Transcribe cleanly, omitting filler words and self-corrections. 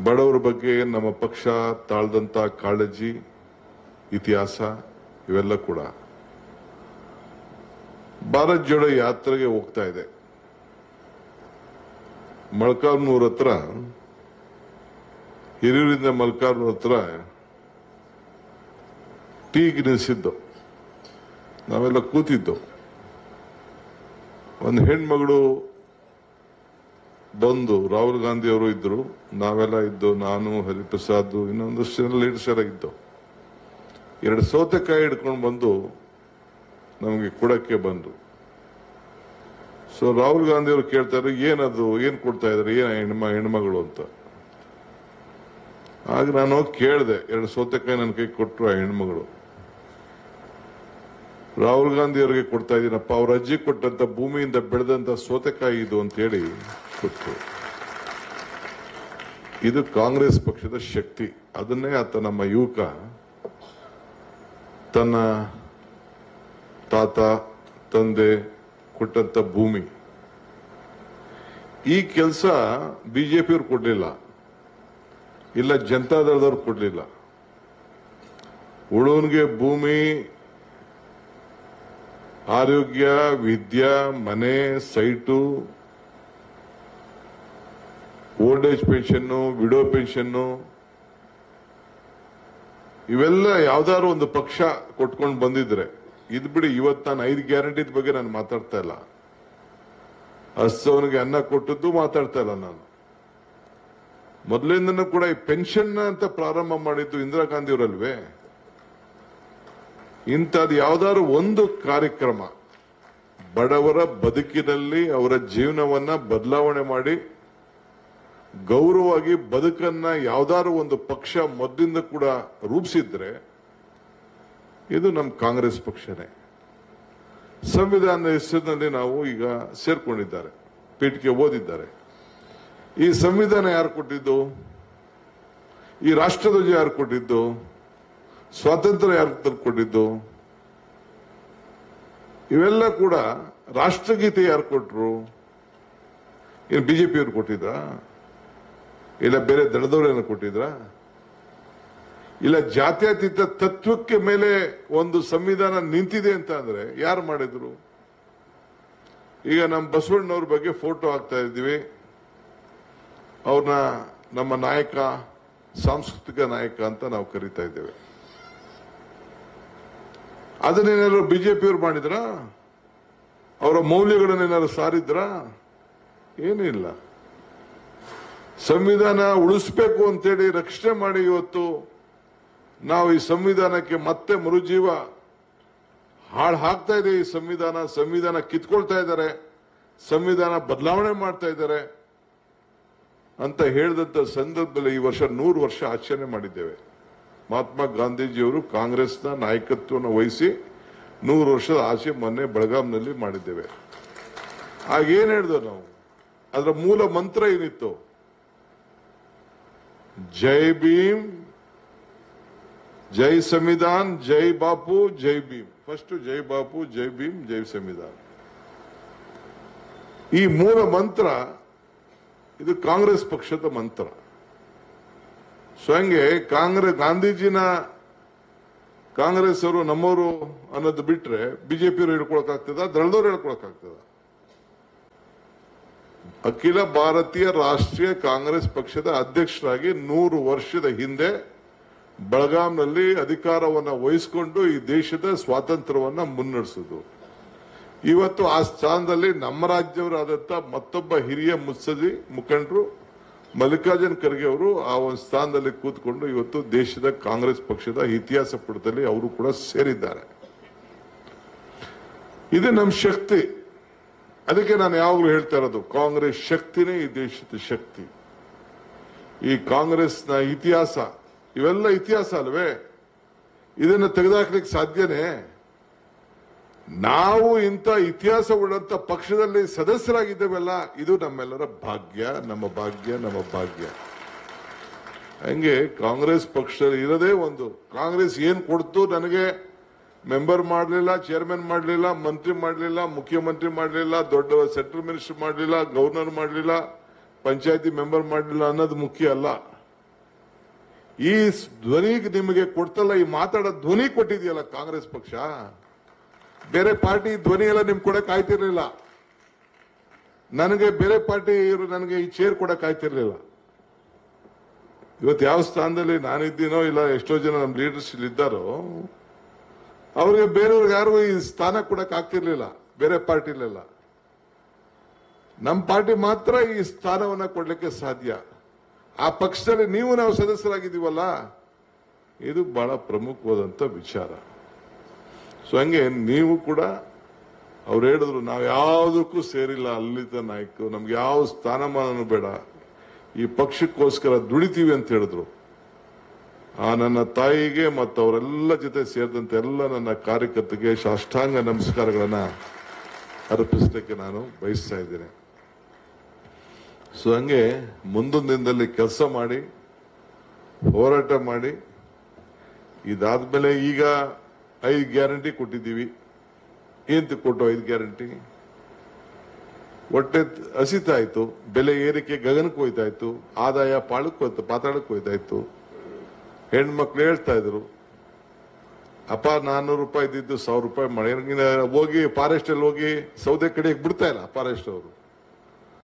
ಬಡವರ ಬಗ್ಗೆ ನಮ್ಮ ಪಕ್ಷ ತಾಳ್ದಂತ ಕಾಳಜಿ, ಇತಿಹಾಸ ಇವೆಲ್ಲ ಕೂಡ ಭಾರತ್ ಜೋಡೋ ಯಾತ್ರೆಗೆ ಹೋಗ್ತಾ ಇದೆ. ಮೊಳಕಾಲ್ಮೂರ್ ಹತ್ರ, ಹಿರಿಯೂರಿಂದ ಮೊಳಕಾಲ್ಮೂರ್ ಹತ್ರ ಟೀಗೆ ನಿಲ್ಲಿಸಿದ್ದು. ನಾವೆಲ್ಲ ಕೂತಿದ್ದು. ಒಂದು ಹೆಣ್ಮಗಳು ಬಂದು, ರಾಹುಲ್ ಗಾಂಧಿ ಅವರು ಇದ್ರು, ನಾವೆಲ್ಲ ಇದ್ದು, ನಾನು, ಹರಿಪ್ರಸಾದ್, ಇನ್ನೊಂದಷ್ಟು ಜನ ಲೀಡರ್ಸ್ ಎಲ್ಲ ಇದ್ದು. 2 ಸೌತೆಕಾಯಿ ಹಿಡ್ಕೊಂಡು ಬಂದು ನಮಗೆ ಕೊಡಕ್ಕೆ ಬಂದು. ಸೊ ರಾಹುಲ್ ಗಾಂಧಿ ಅವರು ಕೇಳ್ತಾರೆ, ಏನದು, ಏನ್ ಕೊಡ್ತಾ ಇದಾರೆ, ಏನ್ ಹೆಣ್ಮಗಳು ಅಂತ. ಆಗ ನಾನು ಕೇಳಿದೆ, 2 ಸೌತೆಕಾಯಿ ನನ್ನ ಕೈ ಕೊಟ್ಟರು ಆ ಹೆಣ್ಮಗಳು. ರಾಹುಲ್ ಗಾಂಧಿ ಅವರಿಗೆ ಕೊಡ್ತಾ ಇದ್ದೀನಪ್ಪ, ಅವ್ರ ಅಜ್ಜಿ ಕೊಟ್ಟಂತ ಭೂಮಿಯಿಂದ ಬೆಳೆದಂತ ಸೌತೆಕಾಯಿ ಇದು ಅಂತ ಹೇಳಿ ಕೊಟ್ಟು. ಇದು ಕಾಂಗ್ರೆಸ್ ಪಕ್ಷದ ಶಕ್ತಿ. ಅದನ್ನೇ ಆತ ನಮ್ಮ ಯುವಕ ತನ್ನ ತಾತ ತಂದೆ ಕೊಟ್ಟಂತ ಭೂಮಿ. ಈ ಕೆಲಸ ಬಿಜೆಪಿಯವ್ರು ಕೊಡ್ಲಿಲ್ಲ, ಇಲ್ಲ ಜನತಾದಳದವ್ರು ಕೊಡ್ಲಿಲ್ಲ. ಉಳುವನಿಗೆ ಭೂಮಿ, ಆರೋಗ್ಯ, ವಿದ್ಯಾ, ಮನೆ, site, old age pension, widow pension, ಇವೆಲ್ಲ ಯಾವ್ದಾದ್ರು ಒಂದು ಪಕ್ಷ ಕೊಟ್ಕೊಂಡು ಬಂದಿದ್ರೆ, ಇದ್ ಬಿಡಿ. ಇವತ್ತು ನಾನು 5 ಗ್ಯಾರಂಟಿ ಬಗ್ಗೆ ನಾನು ಮಾತಾಡ್ತಾ ಇಲ್ಲ. ಹಸ್ತವನಿಗೆ ಅನ್ನ ಕೊಟ್ಟದ್ದು ಮಾತಾಡ್ತಾ ಇಲ್ಲ ನಾನು. ಮೊದಲಿಂದನೂ ಕೂಡ ಈ ಪೆನ್ಷನ್ ಅಂತ ಪ್ರಾರಂಭ ಮಾಡಿದ್ದು ಇಂದಿರಾ ಗಾಂಧಿ ಅವರಲ್ವೇ. ಇಂಥದ್ದು ಯಾವ್ದಾದ್ರು ಒಂದು ಕಾರ್ಯಕ್ರಮ ಬಡವರ ಬದುಕಿನಲ್ಲಿ ಅವರ ಜೀವನವನ್ನ ಬದಲಾವಣೆ ಮಾಡಿ ಗೌರವವಾಗಿ ಬದುಕನ್ನ ಯಾವ್ದಾದ್ರು ಒಂದು ಪಕ್ಷ ಮೊದಲಿಂದ ಕೂಡ ರೂಪಿಸಿದ್ರೆ ಇದು ನಮ್ಮ ಕಾಂಗ್ರೆಸ್ ಪಕ್ಷನೇ. ಸಂವಿಧಾನದ ಹೆಸರಿನಲ್ಲಿ ನಾವು ಈಗ ಸೇರ್ಕೊಂಡಿದ್ದಾರೆ, ಪೀಠಕ್ಕೆ ಓದಿದ್ದಾರೆ. ಈ ಸಂವಿಧಾನ ಯಾರು ಕೊಟ್ಟಿದ್ದು? ಈ ರಾಷ್ಟ್ರಧ್ವಜ ಯಾರು ಕೊಟ್ಟಿದ್ದು? ಸ್ವಾತಂತ್ರ್ಯ ಯಾರು ಕೊಟ್ಟಿದ್ದು? ಇವೆಲ್ಲ ಕೂಡ ರಾಷ್ಟ್ರಗೀತೆ ಯಾರು ಕೊಟ್ರು? ಏನು ಬಿಜೆಪಿಯವರು ಕೊಟ್ಟಿದ್ರಾ? ಇಲ್ಲ ಬೇರೆ ದಳದವರೇನು ಕೊಟ್ಟಿದ್ರಾ? ಇಲ್ಲ ಜಾತ್ಯತೀತ ತತ್ವಕ್ಕೆ ಮೇಲೆ ಒಂದು ಸಂವಿಧಾನ ನಿಂತಿದೆ ಅಂತ ಅಂದ್ರೆ ಯಾರು ಮಾಡಿದ್ರು? ಈಗ ನಮ್ಮ ಬಸವಣ್ಣವ್ರ ಬಗ್ಗೆ ಫೋಟೋ ಹಾಕ್ತಾ ಇದ್ದೀವಿ. ಅವ್ರನ್ನ ನಮ್ಮ ನಾಯಕ, ಸಾಂಸ್ಕೃತಿಕ ನಾಯಕ ಅಂತ ನಾವು ಕರೀತಾ ಇದ್ದೇವೆ. ಅದನ್ನೇನಾದ್ರು ಬಿಜೆಪಿಯವರು ಮಾಡಿದ್ರ? ಅವರ ಮೌಲ್ಯಗಳನ್ನೇನಾದ್ರು ಸಾರಿದ್ರ? ಏನಿಲ್ಲ. ಸಂವಿಧಾನ ಉಳಿಸ್ಬೇಕು ಅಂತೇಳಿ ರಕ್ಷಣೆ ಮಾಡಿ ಇವತ್ತು ನಾವು ಈ ಸಂವಿಧಾನಕ್ಕೆ ಮತ್ತೆ ಮರುಜೀವ ಹಾಳು ಹಾಕ್ತಾ ಇದೆ. ಈ ಸಂವಿಧಾನ ಕಿತ್ಕೊಳ್ತಾ ಇದ್ದಾರೆ, ಸಂವಿಧಾನ ಬದಲಾವಣೆ ಮಾಡ್ತಾ ಇದ್ದಾರೆ ಅಂತ ಹೇಳಿದಂತ ಸಂದರ್ಭದಲ್ಲಿ ಈ ವರ್ಷ 100 ವರ್ಷ ಆಚರಣೆ ಮಾಡಿದ್ದೇವೆ. ಮಹಾತ್ಮ ಗಾಂಧೀಜಿಯವರು ಕಾಂಗ್ರೆಸ್ನ ನಾಯಕತ್ವವನ್ನು ವಹಿಸಿ 100 ವರ್ಷದ ಆಚೆ ಮೊನ್ನೆ ಬೆಳಗಾಂನಲ್ಲಿ ಮಾಡಿದ್ದೇವೆ. ಆಗೇನ್ ಹೇಳಿದ್ವು ನಾವು? ಅದರ ಮೂಲ ಮಂತ್ರ ಏನಿತ್ತು? ಜೈ ಭೀಮ್, ಜೈ ಸಂವಿಧಾನ್, ಜೈ ಬಾಪು, ಜೈ ಭೀಮ್. ಫಸ್ಟ್ ಜೈ ಬಾಪು, ಜೈ ಭೀಮ್, ಜೈ ಸಂವಿಧಾನ್. ಈ ಮೂಲ ಮಂತ್ರ ಇದು ಕಾಂಗ್ರೆಸ್ ಪಕ್ಷದ ಮಂತ್ರ. ಸ್ವಯಂಗೆ ಗಾಂಧೀಜಿನ ಕಾಂಗ್ರೆಸ್ ಅವರು ನಮ್ಮವರು ಅನ್ನೋದು ಬಿಟ್ರೆ ಬಿಜೆಪಿಯವರು ಹೇಳ್ಕೊಳಕ್ಕಾಗ್ತದ? ದಳದವ್ರು ಹೇಳ್ಕೊಳಕ್ಕಾಗ್ತದ? ಅಖಿಲ ಭಾರತೀಯ ರಾಷ್ಟ್ರೀಯ ಕಾಂಗ್ರೆಸ್ ಪಕ್ಷದ ಅಧ್ಯಕ್ಷರಾಗಿ 100 ವರ್ಷದ ಹಿಂದೆ ಬೆಳಗಾಂನಲ್ಲಿ ಅಧಿಕಾರವನ್ನು ವಹಿಸಿಕೊಂಡು ಈ ದೇಶದ ಸ್ವಾತಂತ್ರ್ಯವನ್ನ ಮುನ್ನಡೆಸುವುದು. ಇವತ್ತು ಆ ಸ್ಥಾನದಲ್ಲಿ ನಮ್ಮ ರಾಜ್ಯವರಾದಂಥ ಮತ್ತೊಬ್ಬ ಹಿರಿಯ ಮುಖಂಡರು ಮಲ್ಲಿಕಾರ್ಜುನ್ ಖರ್ಗೆ ಅವರು ಆ ಒಂದು ಸ್ಥಾನದಲ್ಲಿ ಕೂತ್ಕೊಂಡು ಇವತ್ತು ದೇಶದ ಕಾಂಗ್ರೆಸ್ ಪಕ್ಷದ ಇತಿಹಾಸ ಪುಟದಲ್ಲಿ ಅವರು ಕೂಡ ಸೇರಿದ್ದಾರೆ. ಇದು ನಮ್ಮ ಶಕ್ತಿ. ಅದಕ್ಕೆ ನಾನು ಯಾವಾಗಲೂ ಹೇಳ್ತಾ ಇರೋದು, ಕಾಂಗ್ರೆಸ್ ಶಕ್ತಿನೇ ಈ ದೇಶದ ಶಕ್ತಿ. ಈ ಕಾಂಗ್ರೆಸ್ನ ಇತಿಹಾಸ, ಇವೆಲ್ಲ ಇತಿಹಾಸ ಅಲ್ವೇ? ಇದನ್ನು ತೆಗೆದುಹಾಕ್ಲಿಕ್ಕೆ ಸಾಧ್ಯನೇ? ನಾವು ಇಂಥ ಇತಿಹಾಸ ಉಳ್ಳಂತ ಪಕ್ಷದಲ್ಲಿ ಸದಸ್ಯರಾಗಿದ್ದೇವಲ್ಲ, ಇದು ನಮ್ಮೆಲ್ಲರ ಭಾಗ್ಯ, ನಮ್ಮ ಭಾಗ್ಯ, ನಮ್ಮ ಭಾಗ್ಯ. ಹಂಗೆ ಕಾಂಗ್ರೆಸ್ ಪಕ್ಷದಲ್ಲಿ ಇರೋದೇ ಒಂದು. ಕಾಂಗ್ರೆಸ್ ಏನ್ ಕೊಡ್ತು ನನಗೆ? ಮೆಂಬರ್ ಮಾಡಲಿಲ್ಲ, ಚೇರ್ಮನ್ ಮಾಡಲಿಲ್ಲ, ಮಂತ್ರಿ ಮಾಡಲಿಲ್ಲ, ಮುಖ್ಯಮಂತ್ರಿ ಮಾಡಲಿಲ್ಲ, ದೊಡ್ಡ ಸೆಂಟ್ರಲ್ ಮಿನಿಸ್ಟರ್ ಮಾಡಲಿಲ್ಲ, ಗವರ್ನರ್ ಮಾಡಲಿಲ್ಲ, ಪಂಚಾಯತಿ ಮೆಂಬರ್ ಮಾಡಲಿಲ್ಲ ಅನ್ನೋದು ಮುಖ್ಯ ಅಲ್ಲ. ಈ ಧ್ವನಿ ನಿಮಗೆ ಕೊಡ್ತಲ್ಲ, ಈ ಮಾತಾಡೋ ಧ್ವನಿ ಕೊಟ್ಟಿದೆಯಲ್ಲ ಕಾಂಗ್ರೆಸ್ ಪಕ್ಷ. ಬೇರೆ ಪಾರ್ಟಿ ಧ್ವನಿ ಎಲ್ಲ ನಿಮ್ಗೆ ಕೊಡಕ್ ಆಯ್ತಿರ್ಲಿಲ್ಲ. ನನಗೆ ಬೇರೆ ಪಾರ್ಟಿ ಇವರು ನನಗೆ ಈ ಚೇರ್ ಕೊಡಕ್ ಆಯ್ತಿರ್ಲಿಲ್ಲ. ಇವತ್ತು ಯಾವ ಸ್ಥಾನದಲ್ಲಿ ನಾನಿದ್ದೀನೋ ಇಲ್ಲ ಎಷ್ಟೋ ಜನ ನಮ್ಮ ಲೀಡರ್ಶಿಪ್ ಇದ್ದಾರೋ ಅವ್ರಿಗೆ ಬೇರೆಯವ್ರಿಗೆ ಯಾರು ಈ ಸ್ಥಾನ ಕೊಡಕ್ ಆಗ್ತಿರ್ಲಿಲ್ಲ ಬೇರೆ ಪಾರ್ಟಿಲೆಲ್ಲ. ನಮ್ಮ ಪಾರ್ಟಿ ಮಾತ್ರ ಈ ಸ್ಥಾನವನ್ನ ಕೊಡ್ಲಿಕ್ಕೆ ಸಾಧ್ಯ. ಆ ಪಕ್ಷದಲ್ಲಿ ನಾವು ಸದಸ್ಯರಾಗಿದ್ದೀವಲ್ಲ, ಇದು ಬಹಳ ಪ್ರಮುಖವಾದಂತ ವಿಚಾರ. ಸೊ ಹಂಗೆ ನೀವು ಕೂಡ ಅವ್ರು ಹೇಳಿದ್ರು ನಾವು ಯಾವುದಕ್ಕೂ ಸೇರಿಲ್ಲ ಅಲ್ಲಿದ್ದ ನಾಯಕರು, ನಮ್ಗೆ ಯಾವ ಸ್ಥಾನಮಾನನೂ ಬೇಡ, ಈ ಪಕ್ಷಕ್ಕೋಸ್ಕರ ದುಡಿತೀವಿ ಅಂತ ಹೇಳಿದ್ರು. ಆ ನನ್ನ ತಾಯಿಗೆ ಮತ್ತು ಅವರೆಲ್ಲ ಜೊತೆ ಸೇರಿದಂತೆ ಎಲ್ಲ ನನ್ನ ಕಾರ್ಯಕರ್ತರಿಗೆ ಸಾಷ್ಟಾಂಗ ನಮಸ್ಕಾರಗಳನ್ನ ಅರ್ಪಿಸಲಿಕ್ಕೆ ನಾನು ಬಯಸ್ತಾ ಇದ್ದೇನೆ. ಸೊ ಹಂಗೆ ಮುಂದೊಂದು ದಿನದಲ್ಲಿ ಕೆಲಸ ಮಾಡಿ, ಹೋರಾಟ ಮಾಡಿ, ಇದಾದ್ಮೇಲೆ ಈಗ 5 ಗ್ಯಾರಂಟಿ ಕೊಟ್ಟಿದ್ದೀವಿ. ಏನ್ ಕೊಟ್ಟು 5 ಗ್ಯಾರಂಟಿ? ಹೊಟ್ಟೆ ಹಸಿತಾ ಇತ್ತು, ಬೆಲೆ ಏರಿಕೆ ಗಗನಕ್ಕೆ ಹೋಯ್ತಾ ಇತ್ತು, ಆದಾಯ ಪಾತಾಳಕ್ಕೆ ಹೋಯ್ತಾ ಇತ್ತು. ಹೆಣ್ಮಕ್ಳು ಹೇಳ್ತಾ ಇದ್ರು, ಅಪ್ಪ 400 ರೂಪಾಯಿ ಇದ್ದಿದ್ದು 1000 ರೂಪಾಯಿ ಮಾಡಿ ಹೋಗಿ ಫಾರೆಸ್ಟ್ ಅಲ್ಲಿ ಹೋಗಿ ಸೌದೆ ಕಡೆಗೆ ಬಿಡ್ತಾ ಇಲ್ಲ ಫಾರೆಸ್ಟ್ ಅವರು.